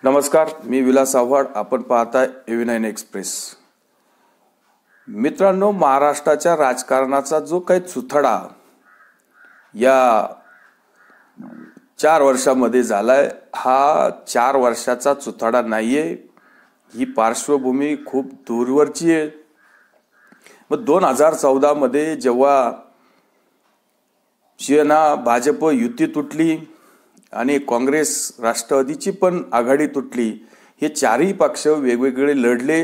नमस्कार, मी विलास आव्हाड. आपण पाहताय AV9 एक्सप्रेस. मित्रांनो, महाराष्ट्राच्या राजकारणाचा जो काही चुथडा या 4 वर्षामध्ये झालाय, हा 4 वर्षाचा चुथडा नाहीये. ही पार्श्वभूमी खूप दूरवरची आहे. मग 2014 मध्ये जेव्हा शिवसेना भाजप युती तुटली आणि काँग्रेस राष्ट्रवादीची पण आघाडी तुटली, हे चारही पक्ष वेगवेगळे लढले,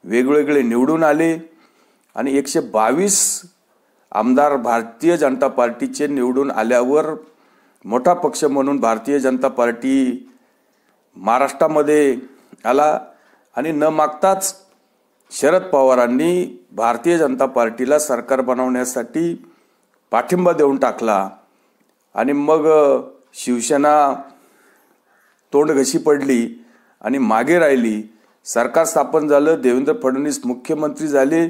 वेगवेगळे निवडून आले आणि 122 आमदार भारतीय जनता पार्टीचे निवडून आल्यावर मोठा पक्ष म्हणून भारतीय जनता पार्टी महाराष्ट्रामध्ये आला आणि न मागताच शरद पवारांनी भारतीय जनता पार्टीला सरकार बनवण्यासाठी पाठिंबा देऊन टाकला. आणि मग शिवसेना तोंडघशी पडली आणि मागे राहिली. सरकार स्थापन झालं, देवेंद्र फडणवीस मुख्यमंत्री झाले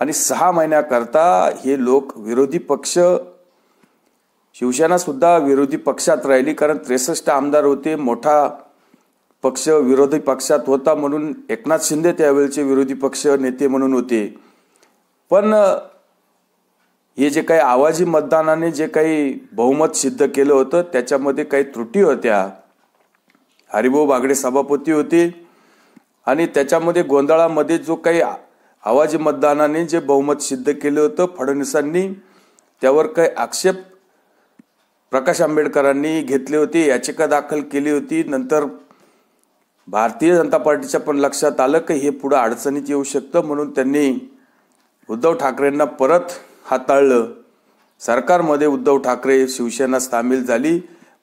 आणि 6 महिन्याकरता हे लोक विरोधी पक्ष, शिवसेना सुद्धा विरोधी पक्षात राहिली, कारण 63 आमदार होते. मोठा पक्ष विरोधी पक्षात होता म्हणून एकनाथ शिंदे त्यावेळेचे विरोधी पक्ष नेते म्हणून होते. पण हे जे काही आवाजी मतदानाने जे काही बहुमत सिद्ध केलं होतं त्याच्यामध्ये काही त्रुटी होत्या. हरिभाऊ बागडे सभापती होते आणि त्याच्यामध्ये गोंधळामध्ये जो काही आवाजी मतदानाने जे बहुमत सिद्ध केलं होतं फडणवीसांनी, त्यावर काही आक्षेप प्रकाश आंबेडकरांनी घेतले होते, याचिका दाखल केली होती. नंतर भारतीय जनता पार्टीच्या पण लक्षात आलं की हे पुढे अडचणीत येऊ शकतं, म्हणून त्यांनी उद्धव ठाकरेंना परत हाताळलं. सरकारमध्ये उद्धव ठाकरे शिवसेना सामील झाली.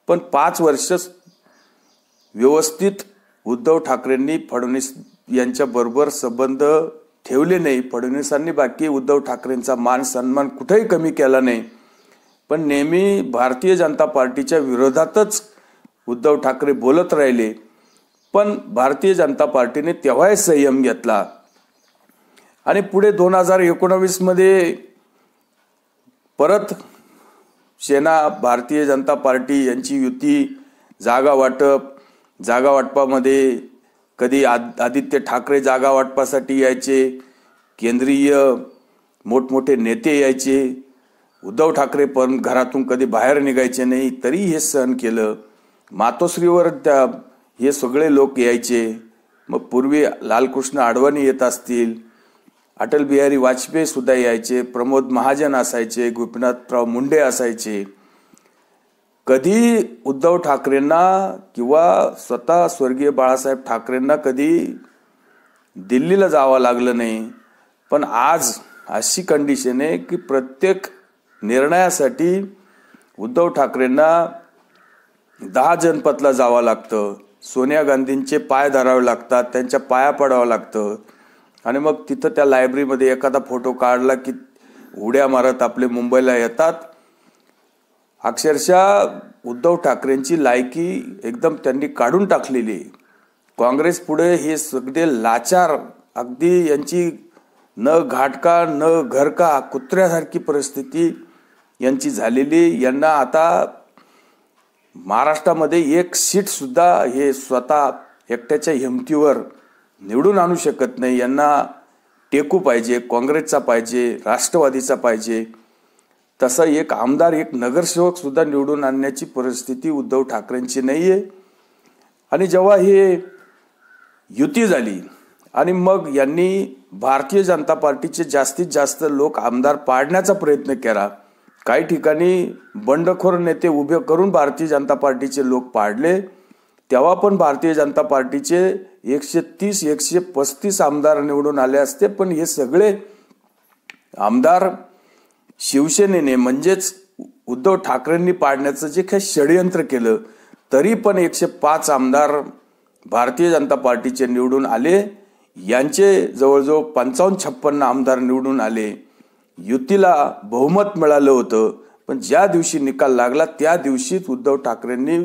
पण 5 वर्ष व्यवस्थित उद्धव ठाकरेंनी फडणवीस यांच्याबरोबर संबंध ठेवले नाही. फडणवीसांनी बाकी उद्धव ठाकरेंचा मान सन्मान कुठेही कमी केला नाही, पण नेहमी भारतीय जनता पार्टीच्या विरोधातच उद्धव ठाकरे बोलत राहिले. पण भारतीय जनता पार्टीने तेव्हाही संयम घेतला आणि पुढे 2019 मध्ये परत सेना भारतीय जनता पार्टी यांची युती, जागा वाटपामध्ये कधी आदित्य ठाकरे जागा वाटपासाठी यायचे, केंद्रीय मोठमोठे नेते यायचे, उद्धव ठाकरे पण घरातून कधी बाहेर निघायचे नाही, तरी हे सहन केलं. मातोश्रीवर हे सगळे लोक यायचे. मग पूर्वी लालकृष्ण अडवाणी येत असतील, अटल बिहारी वाजपेयी सुद्धा यायचे, प्रमोद महाजन असायचे, गोपीनाथराव मुंडे असायचे. कधी उद्धव ठाकरेंना किंवा स्वतः स्वर्गीय बाळासाहेब ठाकरेंना कधी दिल्लीला जावं लागलं नाही. पण आज अशी कंडिशन आहे की प्रत्येक निर्णयासाठी उद्धव ठाकरेंना 10 जनपथला जावं लागतं, सोनिया गांधींचे पाय धरावे लागतात, त्यांच्या पाया पडावं लागतं. आणि मग तिथं त्या लायब्ररीमध्ये एखादा फोटो काढला की उड्या मारत आपले मुंबईला येतात. अक्षरशः उद्धव ठाकरेंची लायकी एकदम त्यांनी काढून टाकलेली. काँग्रेस पुढे हे सगळे लाचार, अगदी यांची न घाटका न घरका कुत्र्यासारखी परिस्थिती यांची झालेली. यांना आता महाराष्ट्रामध्ये 1 सीट सुद्धा हे स्वतः एकट्याच्या हिमतीवर निवडून आणू शकत नाही. यांना टेकू पाहिजे, काँग्रेसचा पाहिजे, राष्ट्रवादीचा पाहिजे. तसा एक आमदार, एक नगरसेवक सुद्धा निवडून आणण्याची परिस्थिती उद्धव ठाकरेंची नाहीये. आणि जेव्हा हे युती झाली आणि मग यांनी भारतीय जनता पार्टीचे जास्तीत जास्त लोक आमदार पाडण्याचा प्रयत्न केला. काही ठिकाणी बंडखोर नेते उभे करून भारतीय जनता पार्टीचे लोक पाडले. तेव्हा पण भारतीय जनता पार्टीचे 130-135 आमदार निवडून आले असते. पण हे सगळे आमदार शिवसेनेने म्हणजेच उद्धव ठाकरेंनी पाडण्याचं जे काही षडयंत्र केलं, तरी पण 105 आमदार भारतीय जनता पार्टीचे निवडून आले. यांचे जवळजवळ 55-56 आमदार निवडून आले. युतीला बहुमत मिळालं होतं. पण ज्या दिवशी निकाल लागला त्या दिवशीच उद्धव ठाकरेंनी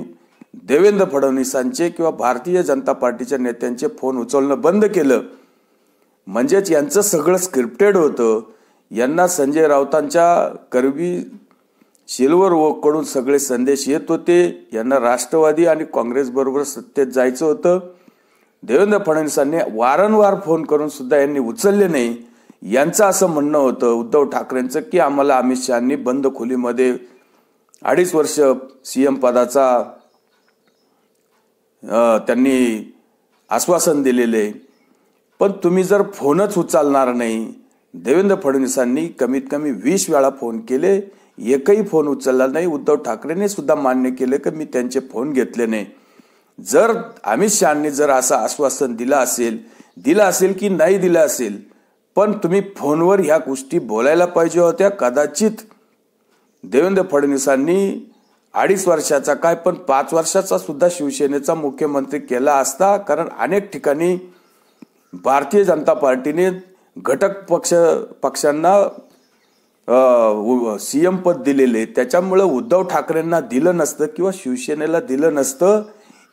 देवेंद्र फडणवीसांचे किंवा भारतीय जनता पार्टीच्या नेत्यांचे फोन उचलणं बंद केलं. म्हणजेच यांचं सगळं स्क्रिप्टेड होतं. यांना संजय राऊतांच्या करवी सिल्वर ओक कडून सगळे संदेश येत होते. यांना राष्ट्रवादी आणि काँग्रेस बरोबर सत्तेत जायचं होतं. देवेंद्र फडणवीसांनी वारंवार फोन करून सुद्धा यांनी उचलले नाही. यांचं असं म्हणणं होतं उद्धव ठाकरेंचं की आम्हाला अमित शहांनी बंद खोलीमध्ये 2.5 वर्ष सीएम पदाचा त्यांनी आश्वासन दिलेले. पण तुम्ही जर फोनच उचलणार नाही, देवेंद्र फडणवीसांनी कमीत कमी 20 वेळा फोन केले, एकही फोन उचलला नाही. उद्धव ठाकरेंनी सुद्धा मान्य केले की मी त्यांचे फोन घेतले नाही. जर अमित शहांनी जर असं आश्वासन दिलं असेल की नाही दिलं असेल, पण तुम्ही फोनवर ह्या गोष्टी बोलायला पाहिजे होत्या. कदाचित देवेंद्र फडणवीसांनी 2.5 वर्षाचा काय पण 5 वर्षाचा सुद्धा शिवसेनेचा मुख्यमंत्री केला असता. कारण अनेक ठिकाणी भारतीय जनता पार्टीने घटक पक्षांना सीएम पद दिलेले, त्याच्यामुळे उद्धव ठाकरेंना दिलं नसतं किंवा शिवसेनेला दिलं नसतं.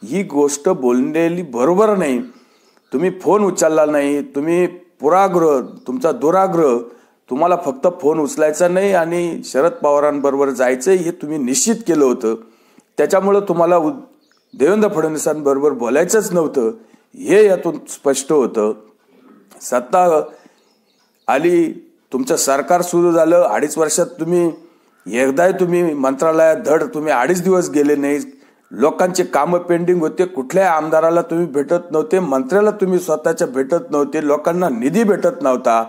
ही गोष्ट बोललेली बरोबर नाही. तुम्ही फोन उचलला नाही, तुम्ही तुमचा दुराग्रह, तुम्हाला फक्त फोन उचलायचा नाही आणि शरद पवारांबरोबर जायचं हे तुम्ही निश्चित केलं होतं. त्याच्यामुळे तुम्हाला देवेंद्र फडणवीसांबरोबर बोलायचंच नव्हतं हे यातून स्पष्ट होतं. सत्ता आली, तुमचं सरकार सुरू झालं. 2.5 वर्षात तुम्ही मंत्रालयात धड 2.5 दिवस गेले नाही. लोकांचे कामं पेंडिंग होते. कुठल्याही आमदाराला तुम्ही भेटत नव्हते, मंत्र्याला तुम्ही स्वतःच्या भेटत नव्हते, लोकांना निधी भेटत नव्हता.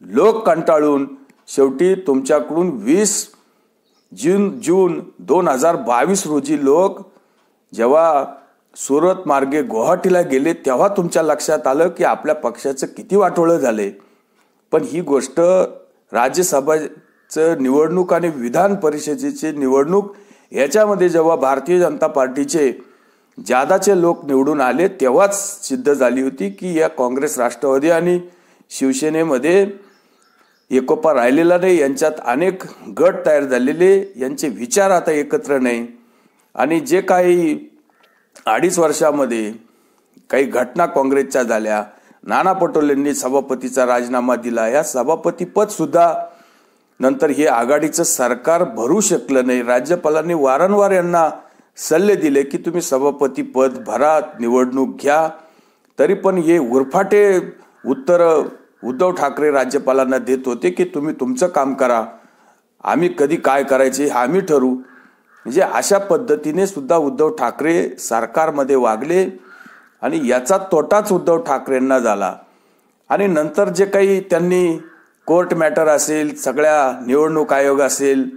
लोक कंटाळून शेवटी तुमच्याकडून 20 जून 2022 रोजी लोक जेव्हा सुरत मार्गे गुवाहाटीला गेले तेव्हा तुमच्या लक्षात आलं की आपल्या पक्षाचं किती वाटोळं झाले. पण ही गोष्ट राज्यसभेचं निवडणूक आणि विधान परिषदेची निवडणूक याच्यामध्ये जेव्हा भारतीय जनता पार्टीचे जादाचे लोक निवडून आले तेव्हाच सिद्ध झाली होती की या काँग्रेस, राष्ट्रवादी आणि शिवसेनेमध्ये एकोपा राहिलेला नाही. यांच्यात अनेक गट तयार झालेले, यांचे विचार आता एकत्र नाही. आणि जे काही 2.5 वर्षामध्ये काही घटना काँग्रेसच्या झाल्या, नाना पटोलेंनी सभापतीचा राजीनामा दिला. या सभापतीपद सुद्धा नंतर हे आघाडीचं सरकार भरू शकलं नाही. राज्यपालांनी वारंवार यांना सल्ले दिले की तुम्ही सभापती पद भरा, निवडणूक घ्या. तरी पण हे उरफाटे उत्तर उद्धव ठाकरे राज्यपालांना देत होते की तुम्ही तुमचं काम करा, आम्ही कधी काय करायचे आम्ही ठरवू. म्हणजे अशा पद्धतीने सुद्धा उद्धव ठाकरे सरकारमध्ये वागले आणि याचा तोटाच उद्धव ठाकरेंना झाला. आणि नंतर जे काही त्यांनी कोर्ट मॅटर असेल, सगळ्या निवडणूक आयोग असेल,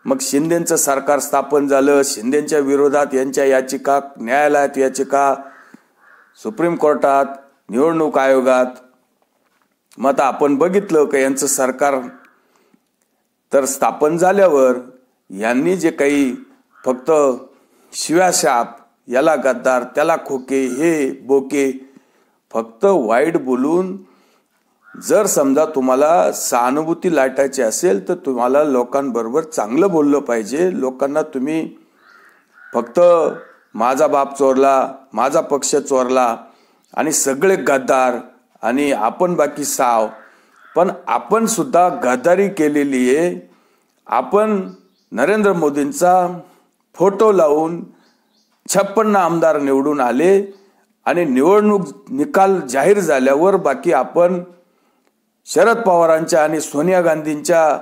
मग शिंदेचं सरकार स्थापन झालं. शिंदेच्या विरोधात यांच्या याचिका, न्यायालयात याचिका, सुप्रीम कोर्टात, निवडणूक आयोगात. मग आता आपण बघितलं की यांचं सरकार तर स्थापन झाल्यावर यांनी जे काही फक्त शिव्याशाप, याला गद्दार, त्याला खोके, हे बोके, फक्त वाईट बोलून जर समजा तुम्हाला सहानुभूती लाटायची असेल तर तुम्हाला लोकांबरोबर चांगलं बोललं पाहिजे. लोकांना तुम्ही फक्त माझा बाप चोरला, माझा पक्ष चोरला आणि सगळे गद्दार आणि आपण बाकी साव. पण आपण सुद्धा गद्दारी केलेली आहे. आपण नरेंद्र मोदींचा फोटो लावून 56 आमदार निवडून आले आणि निवडणूक निकाल जाहीर झाल्यावर बाकी आपण शरद पवारांच्या आणि सोनिया गांधींच्या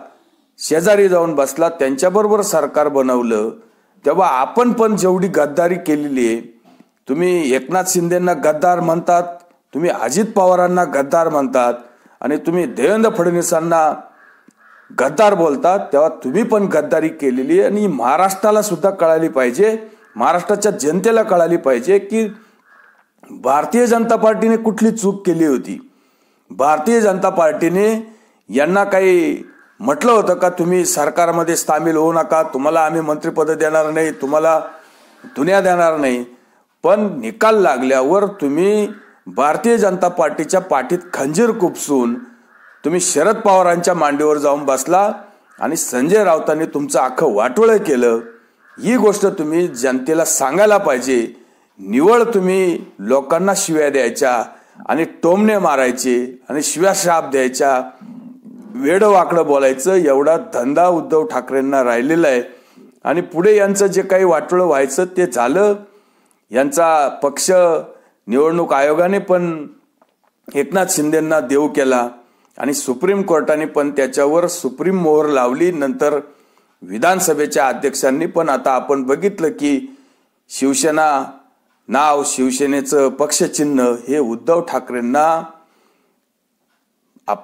शेजारी जाऊन बसला, त्यांच्याबरोबर सरकार बनवलं. तेव्हा आपण पण जेवढी गद्दारी केलेली आहे, तुम्ही एकनाथ शिंदेंना गद्दार म्हणतात, तुम्ही अजित पवारांना गद्दार म्हणतात आणि तुम्ही देवेंद्र फडणवीसांना गद्दार बोलतात, तेव्हा तुम्ही पण गद्दारी केलेली आहे. आणि महाराष्ट्राला सुद्धा कळाली पाहिजे, महाराष्ट्राच्या जनतेला कळाली पाहिजे की भारतीय जनता पार्टीने कुठली चूक केली होती. भारतीय जनता पार्टीने यांना काही म्हटलं होतं का तुम्ही सरकारमध्ये सामील होऊ नका, तुम्हाला आम्ही मंत्रिपद देणार नाही, तुम्हाला दुनिया देणार नाही. पण निकाल लागल्यावर तुम्ही भारतीय जनता पार्टीच्या पाठीत खंजीर खुपसून तुम्ही शरद पवारांच्या मांडीवर जाऊन बसला आणि संजय राऊतांनी तुमचं अख्खं वाटोळं केलं. ही गोष्ट तुम्ही जनतेला सांगायला पाहिजे. निवळ तुम्ही लोकांना शिव्या द्यायच्या आणि टोमणे मारायचे आणि शिव्या शाप द्यायच्या वेडं-वाकडं बोलायचं एवढा धंदा उद्धव ठाकरेंना राहिलेला आहे. आणि पुढे यांचं जे काही वाटोळं व्हायचं ते झालं. यांचा पक्ष निवडणूक आयोगाने पण एकनाथ शिंदेंना देऊ केला आणि सुप्रीम कोर्टाने पण त्याच्यावर सुप्रीम मोहर लावली. नंतर विधानसभेच्या अध्यक्षांनी पण आता आपण बघितलं की शिवसेना नाव, शिवसेनेचं पक्षचिन्ह हे उद्धव ठाकरेंना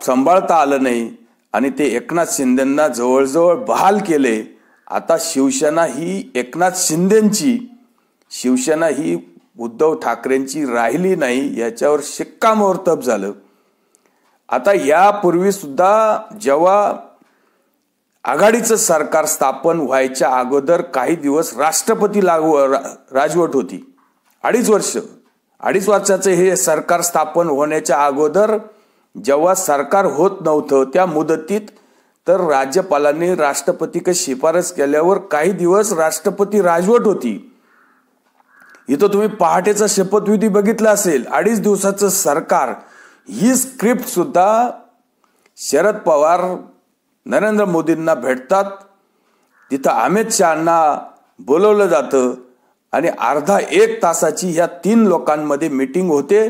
सांभाळता आलं नाही आणि ते एकनाथ शिंदेंना जवळजवळ बहाल केले. आता शिवसेना ही एकनाथ शिंदेंची, शिवसेना ही उद्धव ठाकरेंची राहिली नाही, याच्यावर शिक्कामोर्तब झालं. आता यापूर्वी सुद्धा जेव्हा आघाडीचं सरकार स्थापन व्हायच्या अगोदर काही दिवस राष्ट्रपती राजवट होती. 2.5 वर्षाचं हे सरकार स्थापन होण्याच्या अगोदर जेव्हा सरकार होत नव्हतं त्या मुदतीत तर राज्यपालांनी राष्ट्रपतीकडे शिफारस केल्यावर काही दिवस राष्ट्रपती राजवट होती. इथं तुम्ही पहाटेचा शपथविधी बघितला असेल. 2.5 दिवसाचं सरकार, ही स्क्रिप्ट सुद्धा शरद पवार नरेंद्र मोदींना भेटतात, तिथं अमित शहांना बोलवलं जातं आणि अर्धा 1 तासाची ह्या 3 लोकांमध्ये मीटिंग होते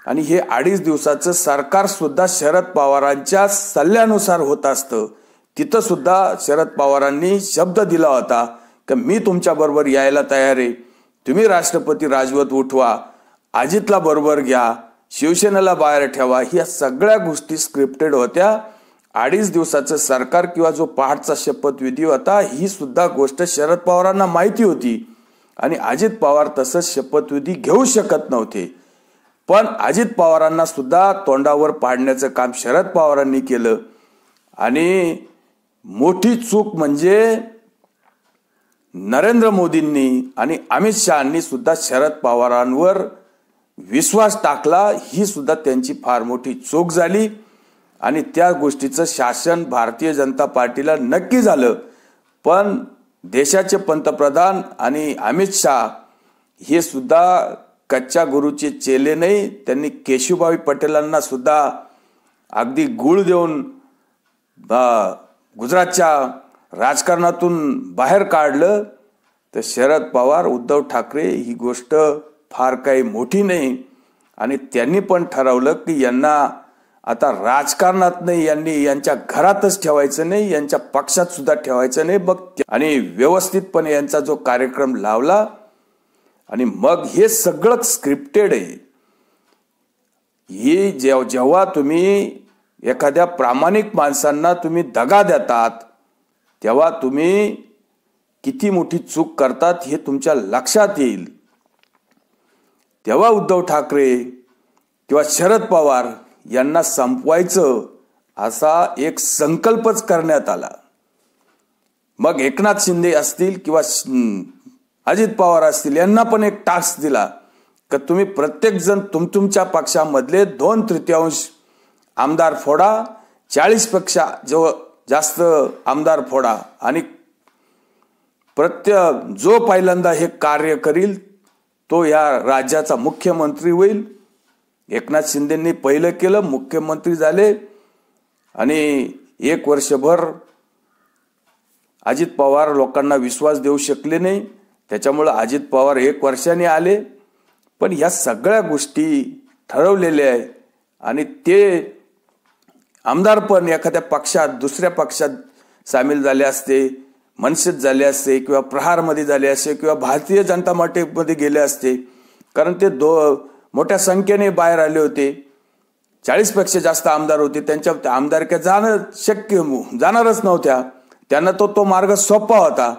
आणि हे 2.5 दिवसाचं सरकार सुद्धा शरद पवारांच्या सल्ल्यानुसार होत असतं. तिथं सुद्धा शरद पवारांनी शब्द दिला होता की मी तुमच्या बरोबर यायला तयार आहे, तुम्ही राष्ट्रपती राजवट उठवा, अजितला बरोबर घ्या, शिवसेनेला बाहेर ठेवा. ह्या सगळ्या गोष्टी स्क्रिप्टेड होत्या. 2.5 दिवसाचं सरकार किंवा जो पहाटचा शपथविधी होता, ही सुद्धा गोष्ट शरद पवारांना माहिती होती आणि अजित पवार तसं शपथविधी घेऊ शकत नव्हते. पण अजित पवारांना सुद्धा तोंडावर पाडण्याचं काम शरद पवारांनी केलं आणि मोठी चूक म्हणजे नरेंद्र मोदींनी आणि अमित शहांनी सुद्धा शरद पवारांवर विश्वास टाकला. ही सुद्धा त्यांची फार मोठी चूक झाली आणि त्या गोष्टीचं शासन भारतीय जनता पार्टीला नक्की झालं. पण देशाचे पंतप्रधान आणि अमित शहा हे सुद्धा कच्च्या गुरूचे चेले नाही. त्यांनी केशुभाई पटेलांना सुद्धा अगदी गुळ देऊन गुजरातच्या राजकारणातून बाहेर काढलं. तर शरद पवार, उद्धव ठाकरे ही गोष्ट फार काही मोठी नाही आणि त्यांनी पण ठरवलं की यांना आता राजकारणात नाही, यांच्या घरातच ठेवायचं नाही, यांच्या पक्षात सुद्धा ठेवायचं नाही. आणि व्यवस्थितपणे यांचा जो कार्यक्रम लावला आणि मग हे सगळं स्क्रिप्टेड आहे. हे जेव्हा तुम्ही एखाद्या प्रामाणिक माणसांना तुम्ही दगा देतात तेव्हा तुम्ही किती मोठी चूक करतात हे तुमच्या लक्षात येईल. तेव्हा उद्धव ठाकरे किंवा शरद पवार यांना संपवायचं असा एक संकल्पच करण्यात आला. मग एकनाथ शिंदे असतील किंवा अजित पवार असतील यांना पण एक टास्क दिला की तुम्ही प्रत्येक जण तुमच्या पक्षामधले 2/3 आमदार फोडा, 40 पेक्षा जास्त आमदार फोडा आणि जो पहिल्यांदा हे कार्य करील तो या राज्याचा मुख्यमंत्री होईल. एकनाथ शिंदेंनी पहिलं केलं, मुख्यमंत्री झाले आणि 1 वर्षभर अजित पवार लोकांना विश्वास देऊ शकले नाही. त्याच्यामुळे अजित पवार 1 वर्षाने आले. पण ह्या सगळ्या गोष्टी ठरवलेल्या आहे आणि ते आमदार पण एखाद्या पक्षात दुसऱ्या पक्षात सामील झाले असते, मनसेत झाले असते किंवा प्रहारमध्ये झाले असते किंवा भारतीय जनता पार्टीमध्ये गेले असते. कारण ते मोठ्या संख्येने बाहेर आले होते. 40 पेक्षा जास्त आमदार होते. त्यांच्या आमदारक्या जाणारच नव्हत्या. त्यांना तो मार्ग सोपा होता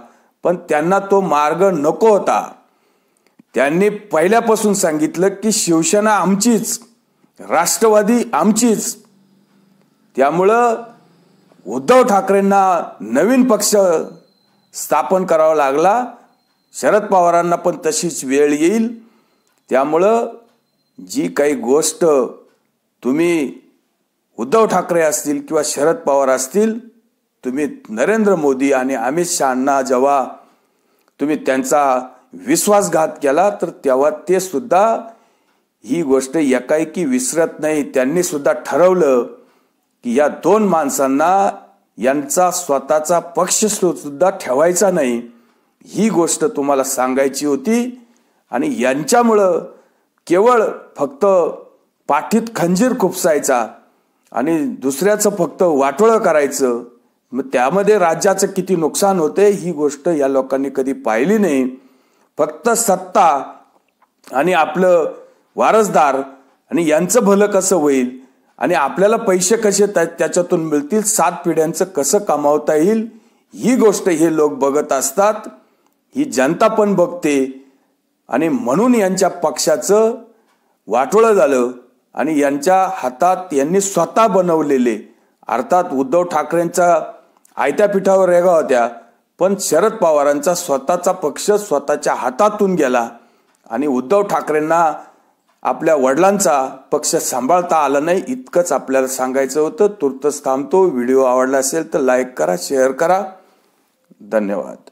पण त्यांना तो मार्ग नको होता. त्यांनी पहिल्यापासून सांगितलं की शिवसेना आमचीच, राष्ट्रवादी आमचीच. त्यामुळं उद्धव ठाकरेंना नवीन पक्ष स्थापन करावा लागला. शरद पवारांना पण तशीच वेळ येईल. त्यामुळं जी काही गोष्ट तुम्ही उद्धव ठाकरे असतील किंवा शरद पवार असतील, तुम्ही नरेंद्र मोदी आणि अमित शहांना जेव्हा तुम्ही त्यांचा विश्वासघात केला तर तेव्हा ते सुद्धा ही गोष्ट एकाएकी विसरत नाही. त्यांनी सुद्धा ठरवलं की या दोन माणसांना यांचा स्वतःचा पक्ष सुद्धा ठेवायचा नाही, ही गोष्ट तुम्हाला सांगायची होती. आणि यांच्यामुळं केवळ फक्त पाठीत खंजीर खुपसायचा आणि दुसऱ्याचं फक्त वाटोळं करायचं, मग त्यामध्ये राज्याचं किती नुकसान होते ही गोष्ट या लोकांनी कधी पाहिली नाही. फक्त सत्ता आणि आपलं वारसदार आणि यांचं भलं कसं होईल आणि आपल्याला पैसे कसे त्याच्यातून मिळतील, 7 पिढ्यांचं कसं कमावता येईल, ही गोष्ट हे लोक बघत असतात. ही जनता पण बघते आणि म्हणून यांच्या पक्षाचं वाटोळं झालं आणि यांच्या हातात यांनी स्वतः बनवलेले, अर्थात उद्धव ठाकरेंचा आयत्या पिठावर रेगा होत्या, पण शरद पवारांचा स्वतःचा पक्ष स्वतःच्या हातातून गेला आणि उद्धव ठाकरेंना आपल्या वडिलांचा पक्ष सांभाळता आला नाही. इतकंच आपल्याला सांगायचं होतं. तुर्तच थांबतो. व्हिडिओ आवडला असेल तर लाईक करा, शेअर करा. धन्यवाद.